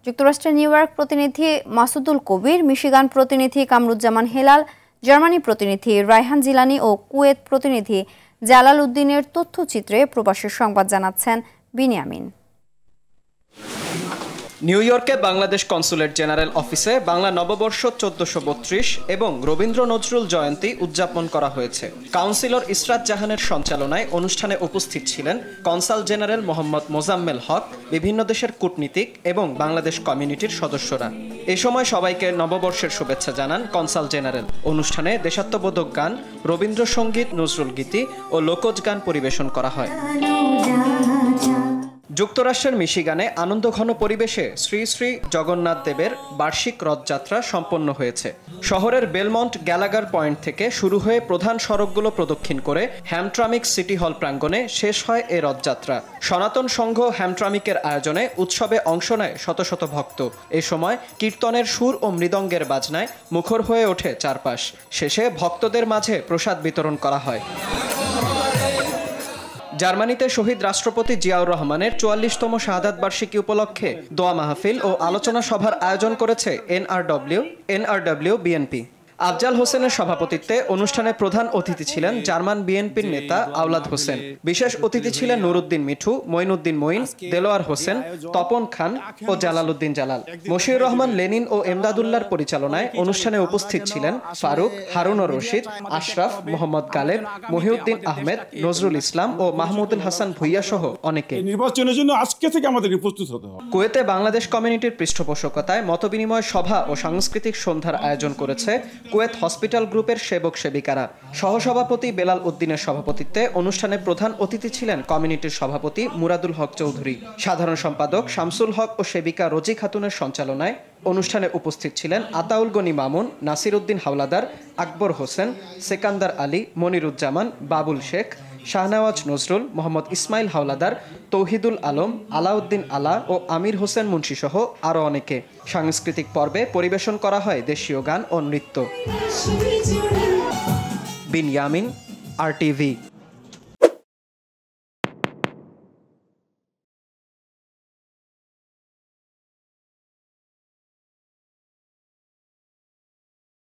যুক্তরাষ্ট্রের new York প্রতিনিধি মাসুদুল কবির, Michigan প্রতিনিধি কামরুজ্জামান হেলাল, জার্মানি প্রতিনিধি রায়হান জিলানি ও কুয়েত প্রতিনিধি জালাল উদ্দিনের তথ্যচিত্রে প্রবাসের সংবাদ জানাচ্ছেন বিনিয়ামিন। নিউ ইয়র্কে বাংলাদেশ কনসুলেট জেনারেল অফিসে বাংলা নববর্ষ 1432 এবং রবীন্দ্র নজরুল জয়ন্তী উদযাপন করা হয়েছে। কাউন্সিলর ইসরাত জাহানের সঞ্চালনায় অনুষ্ঠানে উপস্থিত ছিলেন কনসাল জেনারেল মোহাম্মদ মোজাম্মেল হক, বিভিন্ন দেশের কূটনীতিক এবং বাংলাদেশ কমিউনিটির সদস্যরা। এ সময় সবাইকে নববর্ষের শুভেচ্ছা জানান কনসাল জেনারেল। অনুষ্ঠানে দেশাত্মবোধক গান, রবীন্দ্রসঙ্গীত, নজরুল গীতি ও লোকজ গান পরিবেশন করা হয়। যুক্তরাষ্ট্রের মিশিগানে আনন্দঘন পরিবেশে শ্রী শ্রী জগন্নাথ দেবের বার্ষিক রথযাত্রা সম্পন্ন হয়েছে। শহরের বেলমন্ট গ্যালাগার পয়েন্ট থেকে শুরু হয়ে প্রধান সড়কগুলো প্রদক্ষিণ করে হ্যামট্রামিক সিটি হল প্রাঙ্গণে শেষ হয় এ রথযাত্রা। সনাতন সংঘ হ্যামট্রামিকের আয়োজনে উৎসবে অংশ নেয় শত শত ভক্ত। এ সময় কীর্তনের সুর ও মৃদঙ্গের বাজনায় মুখর হয়ে ওঠে চারপাশ। শেষে ভক্তদের মাঝে প্রসাদ বিতরণ করা হয়। জার্মানিতে শহীদ রাষ্ট্রপতি জিয়াউর রহমানের 44তম শাহাদাত বার্ষিকী উপলক্ষে দোয়া মাহফিল ও আলোচনা সভার আয়োজন করেছে এনআরডব্লিউ বিএনপি। আফজাল হোসেনের সভাপতিত্বে অনুষ্ঠানে প্রধান অতিথি ছিলেন জার্মান বিএনপির নেতা আওলাদ হোসেন। বিশেষ অতিথি ছিলেন নুরুদ্দিন মিঠু, মঈনুদ্দিন মঈন, দেলোয়ার হোসেন, তপন খান ও জালাল উদ্দিন জালাল। মশিউর রহমান লেনিন ও এমদাদুল্লাহর পরিচালনায় অনুষ্ঠানে উপস্থিত ছিলেন ফারুক, হারুনুর রশিদ, আশরাফ, মোহাম্মদ গালেব, মহিউদ্দিন আহমেদ, নজরুল ইসলাম ও মাহমুদুল হাসান ভুইয়া সহ অনেকে। নির্বাচনের জন্য আজকে থেকে আমাদেরকে প্রস্তুত হতে হবে। কুয়েতে বাংলাদেশ কমিউনিটির পৃষ্ঠপোষকতায় মতবিনিময় সভা ও সাংস্কৃতিক সন্ধ্যার আয়োজন করেছে কুয়েত হসপিটাল গ্রুপের সেবক সেবিকারা। সহসভাপতি বেলাল উদ্দিনের সভাপতিত্বে অনুষ্ঠানে প্রধান অতিথি ছিলেন কমিউনিটির সভাপতি মুরাদুল হক চৌধুরী। সাধারণ সম্পাদক শামসুল হক ও সেবিকা রোজি খাতুনের সঞ্চালনায় অনুষ্ঠানে উপস্থিত ছিলেন আতাউল গনি মামুন, নাসির উদ্দিন হাওলাদার, আকবর হোসেন, সেকান্দার আলী, মনিরুজ্জামান, বাবুল শেখ, শাহনওয়াজ নজরুল, মোহাম্মদ ইসমাইল হাওলাদার, তৌহিদুল আলম, আলাউদ্দিন আলা ও আমির হোসেন মুন্সি সহ আরও অনেকে। সাংস্কৃতিক পর্বে পরিবেশন করা হয় দেশীয় গান ও নৃত্য। বিনিয়ামিন, RTV।